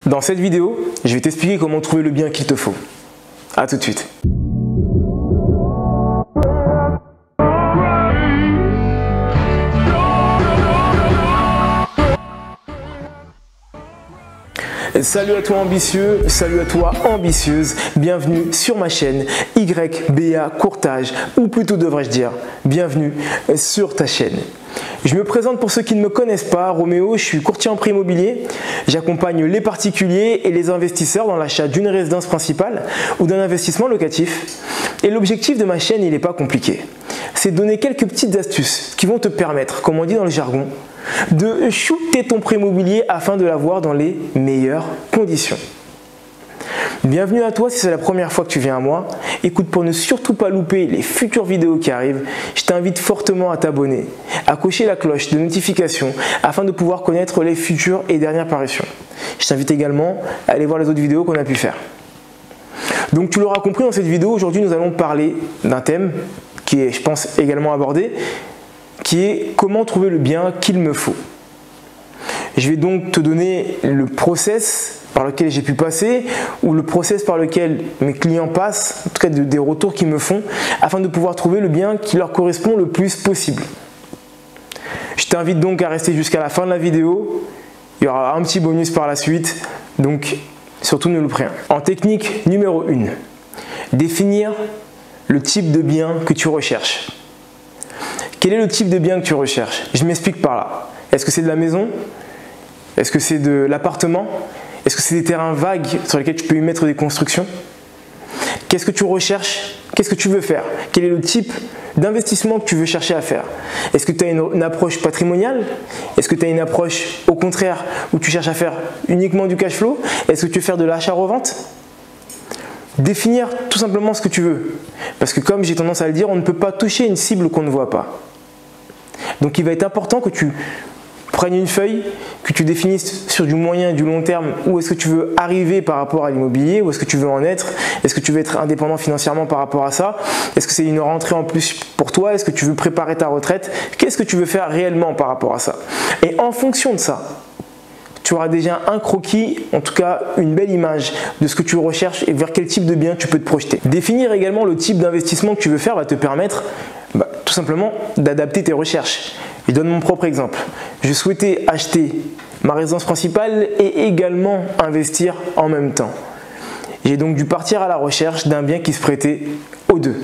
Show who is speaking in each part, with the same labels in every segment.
Speaker 1: Dans cette vidéo, je vais t'expliquer comment trouver le bien qu'il te faut. A tout de suite. Salut à toi ambitieux, salut à toi ambitieuse, bienvenue sur ma chaîne YBA Courtage, ou plutôt devrais-je dire, bienvenue sur ta chaîne. Je me présente pour ceux qui ne me connaissent pas, Roméo, je suis courtier en prêt immobilier, j'accompagne les particuliers et les investisseurs dans l'achat d'une résidence principale ou d'un investissement locatif. Et l'objectif de ma chaîne, il n'est pas compliqué, c'est de donner quelques petites astuces qui vont te permettre, comme on dit dans le jargon, de shooter ton prêt immobilier afin de l'avoir dans les meilleures conditions. Bienvenue à toi si c'est la première fois que tu viens à moi. Écoute, pour ne surtout pas louper les futures vidéos qui arrivent, je t'invite fortement à t'abonner, à cocher la cloche de notification afin de pouvoir connaître les futures et dernières parutions. Je t'invite également à aller voir les autres vidéos qu'on a pu faire. Donc tu l'auras compris, dans cette vidéo, aujourd'hui nous allons parler d'un thème qui est, je pense, également abordé, qui est comment trouver le bien qu'il me faut. Je vais donc te donner le process par lequel j'ai pu passer ou le process par lequel mes clients passent, en tout cas des retours qu'ils me font, afin de pouvoir trouver le bien qui leur correspond le plus possible. Je t'invite donc à rester jusqu'à la fin de la vidéo. Il y aura un petit bonus par la suite, donc surtout ne loupe rien. En technique numéro 1, définir le type de bien que tu recherches. Quel est le type de bien que tu recherches? Je m'explique par là. Est-ce que c'est de la maison? Est-ce que c'est de l'appartement? Est-ce que c'est des terrains vagues sur lesquels tu peux y mettre des constructions? Qu'est-ce que tu recherches? Qu'est-ce que tu veux faire? Quel est le type d'investissement que tu veux chercher à faire? Est-ce que tu as une approche patrimoniale? Est-ce que tu as une approche au contraire où tu cherches à faire uniquement du cash flow? Est-ce que tu veux faire de l'achat-revente? Définir tout simplement ce que tu veux. Parce que comme j'ai tendance à le dire, on ne peut pas toucher une cible qu'on ne voit pas. Donc il va être important que tu prennes une feuille, que tu définisses sur du moyen et du long terme où est-ce que tu veux arriver par rapport à l'immobilier, où est-ce que tu veux en être, est-ce que tu veux être indépendant financièrement par rapport à ça, est-ce que c'est une rentrée en plus pour toi, est-ce que tu veux préparer ta retraite, qu'est-ce que tu veux faire réellement par rapport à ça. Et en fonction de ça, tu auras déjà un croquis, en tout cas une belle image de ce que tu recherches et vers quel type de bien tu peux te projeter. Définir également le type d'investissement que tu veux faire va te permettre tout simplement d'adapter tes recherches. Je donne mon propre exemple. Je souhaitais acheter ma résidence principale et également investir en même temps. J'ai donc dû partir à la recherche d'un bien qui se prêtait aux deux,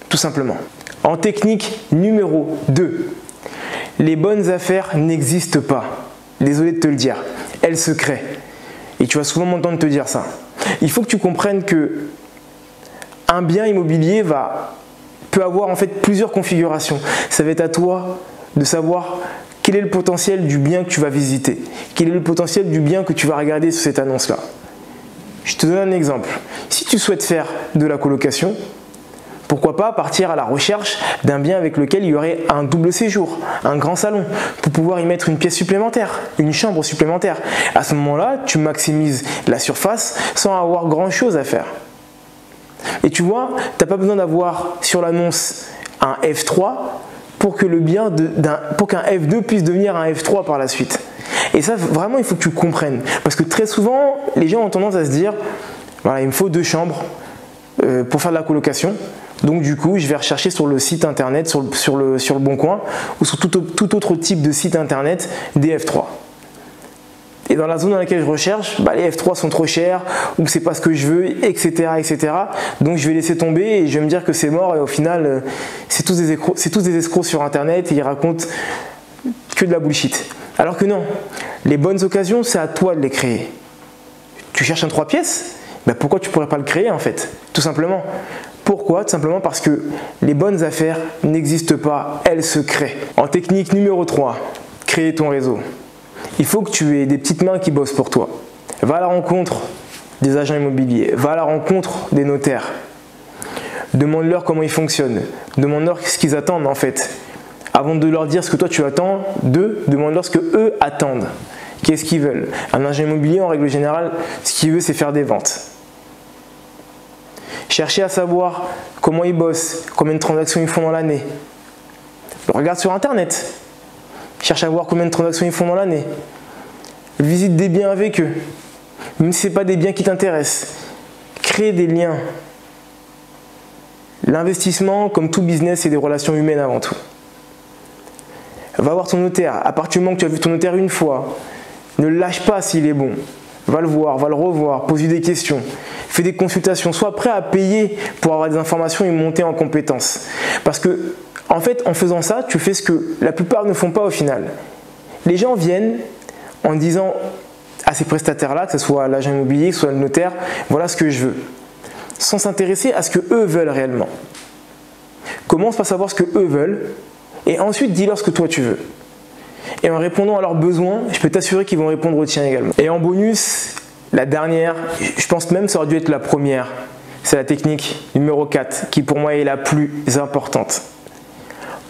Speaker 1: tout simplement. En technique numéro 2, les bonnes affaires n'existent pas. Désolé de te le dire, elles se créent. Et tu vas souvent m'entendre te dire ça. Il faut que tu comprennes que un bien immobilier peut avoir en fait plusieurs configurations. Ça va être à toi de savoir quel est le potentiel du bien que tu vas visiter. Quel est le potentiel du bien que tu vas regarder sur cette annonce-là. Je te donne un exemple. Si tu souhaites faire de la colocation, pourquoi pas partir à la recherche d'un bien avec lequel il y aurait un double séjour, un grand salon, pour pouvoir y mettre une pièce supplémentaire, une chambre supplémentaire. À ce moment-là, tu maximises la surface sans avoir grand-chose à faire. Et tu vois, tu n'as pas besoin d'avoir sur l'annonce un F3 pour que pour qu'un F2 puisse devenir un F3 par la suite. Et ça, vraiment, il faut que tu comprennes. Parce que très souvent, les gens ont tendance à se dire, voilà, il me faut 2 chambres pour faire de la colocation. Donc du coup, je vais rechercher sur le site internet, sur le Bon Coin ou sur tout autre type de site internet des F3. Et dans la zone dans laquelle je recherche, les F3 sont trop chers ou c'est pas ce que je veux, etc., etc. Donc je vais laisser tomber et je vais me dire que c'est mort et au final, c'est tous des escrocs sur internet et ils racontent que de la bullshit. Alors que non, les bonnes occasions, c'est à toi de les créer. Tu cherches un 3 pièces? Pourquoi tu pourrais pas le créer en fait? Tout simplement. Pourquoi? Tout simplement parce que les bonnes affaires n'existent pas, elles se créent. En technique numéro 3, créer ton réseau. Il faut que tu aies des petites mains qui bossent pour toi. Va à la rencontre des agents immobiliers, va à la rencontre des notaires. Demande-leur comment ils fonctionnent, demande-leur ce qu'ils attendent en fait. Avant de leur dire ce que toi tu attends d'eux, demande-leur ce que eux attendent. Qu'est-ce qu'ils veulent? Un agent immobilier, en règle générale, ce qu'il veut, c'est faire des ventes. Cherchez à savoir comment ils bossent, combien de transactions ils font dans l'année. Regarde sur internet. Cherche à voir combien de transactions ils font dans l'année. Visite des biens avec eux. même si ce n'est pas des biens qui t'intéressent. Crée des liens. L'investissement, comme tout business, c'est des relations humaines avant tout. Va voir ton notaire. À partir du moment que tu as vu ton notaire une fois, ne le lâche pas s'il est bon. Va le voir, va le revoir, pose-lui des questions. Fais des consultations. Sois prêt à payer pour avoir des informations et monter en compétences. Parce que, en fait, en faisant ça, tu fais ce que la plupart ne font pas au final. Les gens viennent en disant à ces prestataires-là, que ce soit l'agent immobilier, que ce soit le notaire, voilà ce que je veux. Sans s'intéresser à ce que eux veulent réellement. Commence par savoir ce que eux veulent et ensuite dis-leur ce que toi tu veux. Et en répondant à leurs besoins, je peux t'assurer qu'ils vont répondre aux tiens également. Et en bonus, la dernière, je pense même que ça aurait dû être la première, c'est la technique numéro 4 qui pour moi est la plus importante.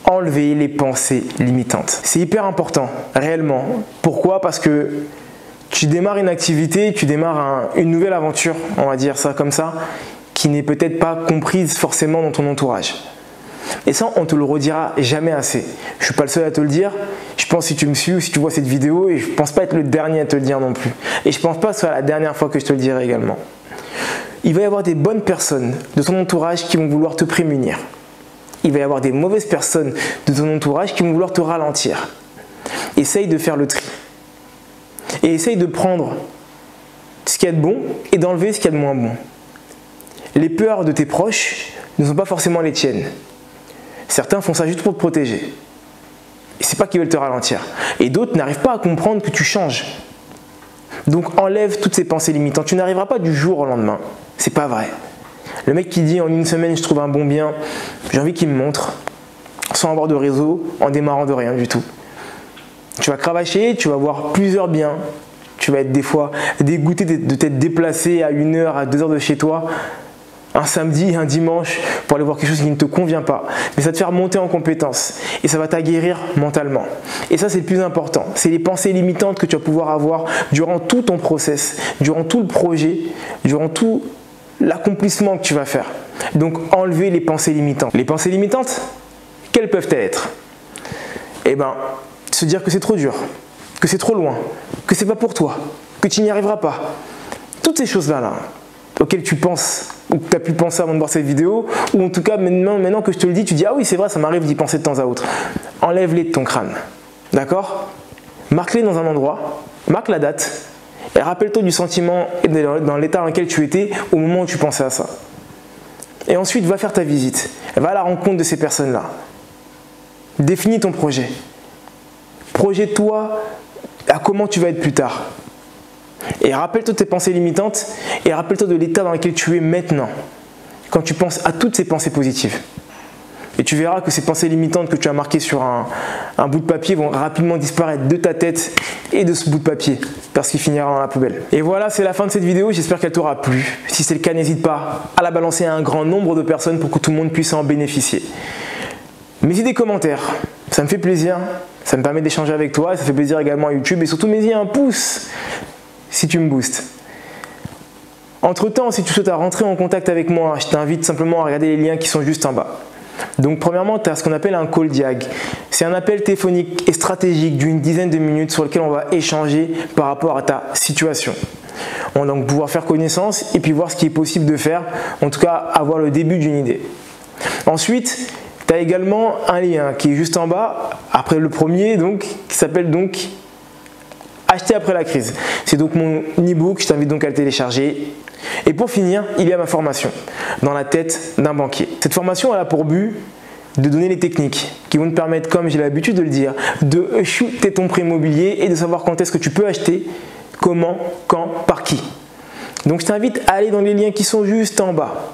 Speaker 1: Enlever les pensées limitantes. C'est hyper important, réellement. Pourquoi? Parce que tu démarres une activité, tu démarres une nouvelle aventure, on va dire ça comme ça, qui n'est peut-être pas comprise forcément dans ton entourage. Et ça, on te le redira jamais assez. Je ne suis pas le seul à te le dire. Je pense si tu me suis ou si tu vois cette vidéo, et je ne pense pas être le dernier à te le dire non plus. Et je ne pense pas que ce soit la dernière fois que je te le dirai également. Il va y avoir des bonnes personnes de ton entourage qui vont vouloir te prémunir. Il va y avoir des mauvaises personnes de ton entourage qui vont vouloir te ralentir. Essaye de faire le tri. Et essaye de prendre ce qu'il y a de bon et d'enlever ce qu'il y a de moins bon. Les peurs de tes proches ne sont pas forcément les tiennes. Certains font ça juste pour te protéger. Et c'est pas qu'ils veulent te ralentir. Et d'autres n'arrivent pas à comprendre que tu changes. Donc enlève toutes ces pensées limitantes. Tu n'arriveras pas du jour au lendemain. C'est pas vrai. Le mec qui dit en une semaine je trouve un bon bien, j'ai envie qu'il me montre, sans avoir de réseau, en démarrant de rien du tout. Tu vas cravacher, tu vas voir plusieurs biens. Tu vas être des fois dégoûté de t'être déplacé à 1 heure, à 2 heures de chez toi, un samedi, un dimanche, pour aller voir quelque chose qui ne te convient pas. Mais ça va te faire monter en compétence et ça va t'aguerrir mentalement. Et ça, c'est le plus important. C'est les pensées limitantes que tu vas pouvoir avoir durant tout ton process, durant tout le projet, durant tout l'accomplissement que tu vas faire. Donc, enlever les pensées limitantes. Les pensées limitantes, quelles peuvent-elles être? Eh bien, se dire que c'est trop dur, que c'est trop loin, que c'est pas pour toi, que tu n'y arriveras pas. Toutes ces choses-là, auxquelles tu penses, ou que tu as pu penser avant de voir cette vidéo, ou en tout cas maintenant que je te le dis, tu dis ah oui c'est vrai, ça m'arrive d'y penser de temps à autre. Enlève-les de ton crâne, d'accord? Marque-les dans un endroit, marque la date, et rappelle-toi du sentiment et dans l'état dans lequel tu étais au moment où tu pensais à ça. Et ensuite va faire ta visite, va à la rencontre de ces personnes-là. Définis ton projet. Projette-toi à comment tu vas être plus tard. Et rappelle-toi de tes pensées limitantes et rappelle-toi de l'état dans lequel tu es maintenant, quand tu penses à toutes ces pensées positives. Et tu verras que ces pensées limitantes que tu as marquées sur un bout de papier vont rapidement disparaître de ta tête et de ce bout de papier, parce qu'il finira dans la poubelle. Et voilà, c'est la fin de cette vidéo, j'espère qu'elle t'aura plu. Si c'est le cas, n'hésite pas à la balancer à un grand nombre de personnes pour que tout le monde puisse en bénéficier. Mets-y des commentaires, ça me fait plaisir, ça me permet d'échanger avec toi, et ça fait plaisir également à YouTube, et surtout mets-y un pouce si tu me boostes. Entre temps, si tu souhaites rentrer en contact avec moi, je t'invite simplement à regarder les liens qui sont juste en bas. Donc premièrement, tu as ce qu'on appelle un call diag. C'est un appel téléphonique et stratégique d'une dizaine de minutes sur lequel on va échanger par rapport à ta situation. On va donc pouvoir faire connaissance et puis voir ce qui est possible de faire, en tout cas avoir le début d'une idée. Ensuite, tu as également un lien qui est juste en bas, après le premier, donc, qui s'appelle donc Acheter après la crise. C'est donc mon e-book, je t'invite donc à le télécharger. Et pour finir, il y a ma formation, Dans la tête d'un banquier. Cette formation elle a pour but de donner les techniques qui vont te permettre, comme j'ai l'habitude de le dire, de shooter ton prêt immobilier et de savoir quand est-ce que tu peux acheter, comment, quand, par qui. Donc je t'invite à aller dans les liens qui sont juste en bas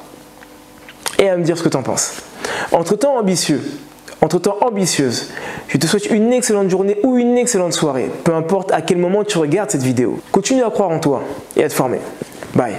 Speaker 1: et à me dire ce que tu en penses. Entre-temps, ambitieuse, je te souhaite une excellente journée ou une excellente soirée, peu importe à quel moment tu regardes cette vidéo. Continue à croire en toi et à te former. Bye.